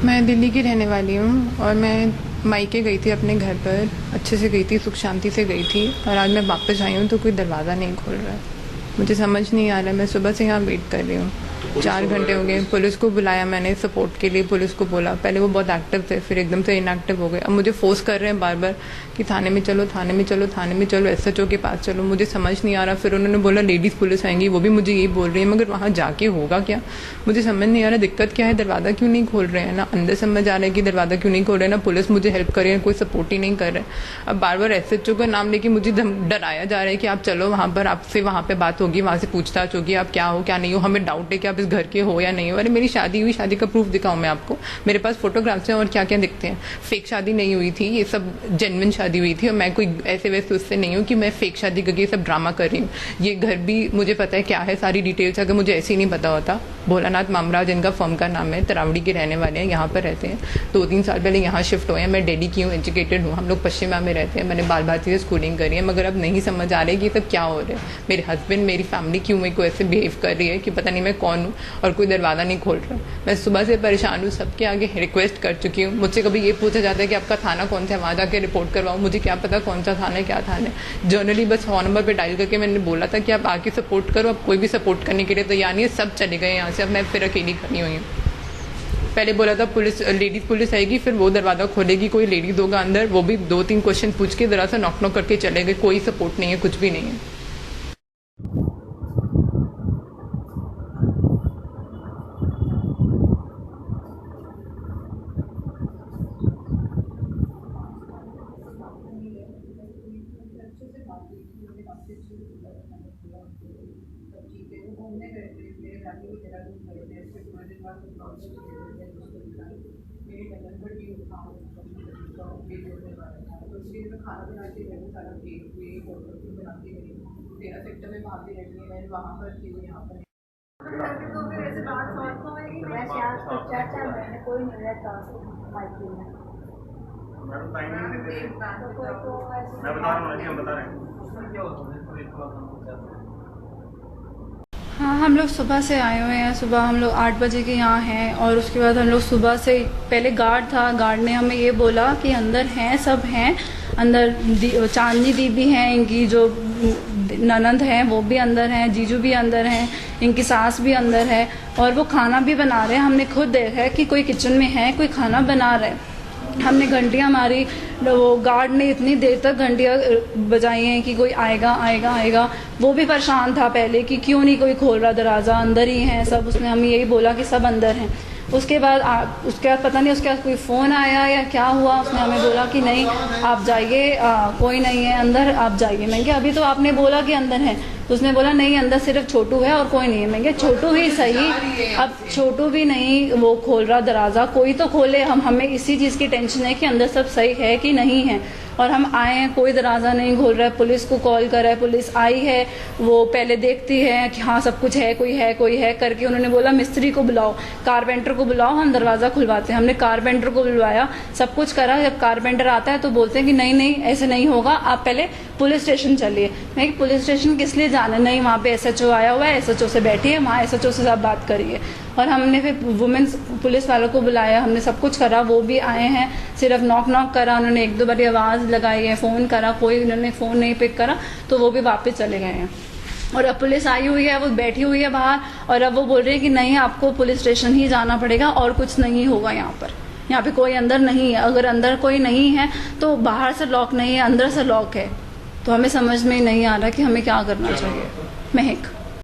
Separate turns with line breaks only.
मैं दिल्ली की रहने वाली हूँ और मैं मायके गई थी अपने घर पर, अच्छे से गई थी, सुख शांति से गई थी और आज मैं वापस आई हूँ तो कोई दरवाज़ा नहीं खोल रहा है। मुझे समझ नहीं आ रहा है। मैं सुबह से यहाँ वेट कर रही हूँ, 4 घंटे हो गए। पुलिस को बुलाया मैंने सपोर्ट के लिए, पुलिस को बोला, पहले वो बहुत एक्टिव थे, फिर एकदम से इनएक्टिव हो गए। अब मुझे फोर्स कर रहे हैं बार बार कि थाने में चलो, थाने में चलो, थाने में चलो, एसएचओ के पास चलो। मुझे समझ नहीं आ रहा। फिर उन्होंने बोला लेडीज़ पुलिस आएंगी, वो भी मुझे यही बोल रही है, मगर वहाँ जाके होगा क्या, मुझे समझ नहीं आ रहा। दिक्कत क्या है, दरवाज़ा क्यों नहीं खोल रहे हैं? ना अंदर समझ आ रहा है कि दरवाज़ा क्यों नहीं खोल रहे हैं, ना पुलिस मुझे हेल्प कर रही है, कोई सपोर्ट ही नहीं कर रहे हैं। अब बार बार एसएचओ का नाम लेके मुझे डराया जा रहा है कि आप चलो वहाँ पर, आपसे वहाँ पे बात होगी, वहाँ से पूछताछ होगी, आप क्या हो क्या नहीं हो, हमें डाउट है कि आप इस घर के हो या नहीं हो। अरे मेरी शादी हुई, शादी का प्रूफ दिखाऊं मैं आपको? मेरे पास फोटोग्राफ्स हैं और क्या क्या दिखते हैं। फेक शादी नहीं हुई थी, ये सब जेन्युइन शादी हुई थी और मैं कोई ऐसे वैसे उससे नहीं हूँ कि मैं फेक शादी करके सब ड्रामा कर रही हूँ। ये घर भी मुझे पता है क्या है, सारी डिटेल्स। अगर मुझे ऐसे ही नहीं पता होता। भोलानाथ मामराज इनका फर्म का नाम है, तरावड़ी के रहने वाले हैं, यहाँ पर रहते हैं। 2-3 साल पहले यहाँ शिफ्ट हुए हैं। मैं दिल्ली की हूँ, एजुकेटेड हूँ। हम लोग पश्चिमा में रहते हैं। मैंने बाल भारती से स्कूलिंग करी है, मगर अब नहीं समझ आ रहा है कि ये सब क्या हो रहा है। मेरे हस्बैंड, मेरी फैमिली क्यों मेरे को ऐसे बिहेव कर रही है कि पता नहीं मैं कौन हूँ और कोई दरवाज़ा नहीं खोल रहा। मैं सुबह से परेशान हूँ, सबके आगे रिक्वेस्ट कर चुकी हूँ। मुझसे कभी ये पूछा जाता है कि आपका थाना कौन सा है, वहाँ जाके रिपोर्ट करवाऊँ। मुझे क्या पता कौन सा थाना है, क्या थाना है। जर्नली बस फ़ोन नंबर पे डायल करके मैंने बोला था कि आप आके सपोर्ट करो। अब कोई भी सपोर्ट करने के लिए तैयार नहीं है, सब चले गए यहाँ से। अब मैं फिर अकेली खड़ी हुई हूँ। पहले बोला था पुलिस, लेडीज पुलिस आएगी, फिर वो दरवाज़ा खोलेगी, कोई लेडीज होगा अंदर। वो भी 2-3 क्वेश्चन पूछ के जरा सा नॉक नॉक करके चले गए। कोई सपोर्ट नहीं है, कुछ भी नहीं है। खाना बनाती रहती हूँ, सारा बनाती रहती हूँ। 13 सेक्टर में भाभी रहती है, मैं वहाँ पर थी, यहाँ पर। तो फिर ऐसे बात सॉल्व होएगी। वैसे आज तो 4-4 महीने कोई नहीं रहता मायके में। मैडम टाइम नहीं देते। मैं बता रहा हूँ, हम बता रहे हैं।
हाँ, हम लोग सुबह से आए हुए हैं। सुबह हम लोग 8 बजे के यहाँ हैं और उसके बाद हम लोग सुबह से, पहले गार्ड था, गार्ड ने हमें ये बोला कि अंदर हैं, सब हैं अंदर। चांदनी दीदी हैं, इनकी जो ननंद हैं वो भी अंदर हैं, जीजू भी अंदर हैं, इनकी सास भी अंदर है और वो खाना भी बना रहे हैं। हमने खुद देखा है कि कोई किचन में है, कोई खाना बना रहा है। हमने घंटियां मारी, वो गार्ड ने इतनी देर तक घंटियां बजाई हैं कि कोई आएगा आएगा आएगा। वो भी परेशान था पहले कि क्यों नहीं कोई खोल रहा दरवाज़ा, अंदर ही हैं सब। उसने हमें यही बोला कि सब अंदर हैं। उसके बाद पता नहीं उसके बाद कोई फ़ोन आया या क्या हुआ, उसने हमें बोला कि नहीं आप जाइए, कोई नहीं है अंदर, आप जाइए। मैं क्या अभी तो आपने बोला कि अंदर है, तो उसने बोला नहीं अंदर सिर्फ छोटू है और कोई नहीं है। मैं क्या छोटू ही सही, अब छोटू भी नहीं वो खोल रहा दरवाज़ा, कोई तो खोले। हमें इसी चीज़ की टेंशन है कि अंदर सब सही है कि नहीं है। और हम आए हैं, कोई दरवाज़ा नहीं खोल रहा है। पुलिस को कॉल करा है, पुलिस आई है, वो पहले देखती है कि हाँ सब कुछ है, कोई है करके। उन्होंने बोला मिस्त्री को बुलाओ, कारपेंटर को बुलाओ, हम दरवाज़ा खुलवाते हैं। हमने कारपेंटर को बुलवाया, सब कुछ करा। जब कारपेंटर आता है तो बोलते हैं कि नहीं ऐसे नहीं होगा, आप पहले पुलिस स्टेशन चलिए। मैं पुलिस स्टेशन किस लिए जाना? नहीं, वहाँ पे एसएचओ आया हुआ है, एसएचओ से बैठिए, वहाँ एसएचओ से आप बात करिए। और हमने फिर वुमेन्स पुलिस वालों को बुलाया, हमने सब कुछ करा। वो भी आए हैं, सिर्फ नॉक करा, उन्होंने 1-2 बार आवाज़ लगाई है, फ़ोन करा, कोई उन्होंने फ़ोन नहीं पिक करा, तो वो भी वापस चले गए हैं। और अब पुलिस आई हुई है, वो बैठी हुई है बाहर, और अब वो बोल रही है कि नहीं आपको पुलिस स्टेशन ही जाना पड़ेगा और कुछ नहीं होगा यहाँ पर। यहाँ पे कोई अंदर नहीं है। अगर अंदर कोई नहीं है तो बाहर से लॉक नहीं है, अंदर से लॉक है। तो हमें समझ में नहीं आ रहा कि हमें क्या करना चाहिए। महक।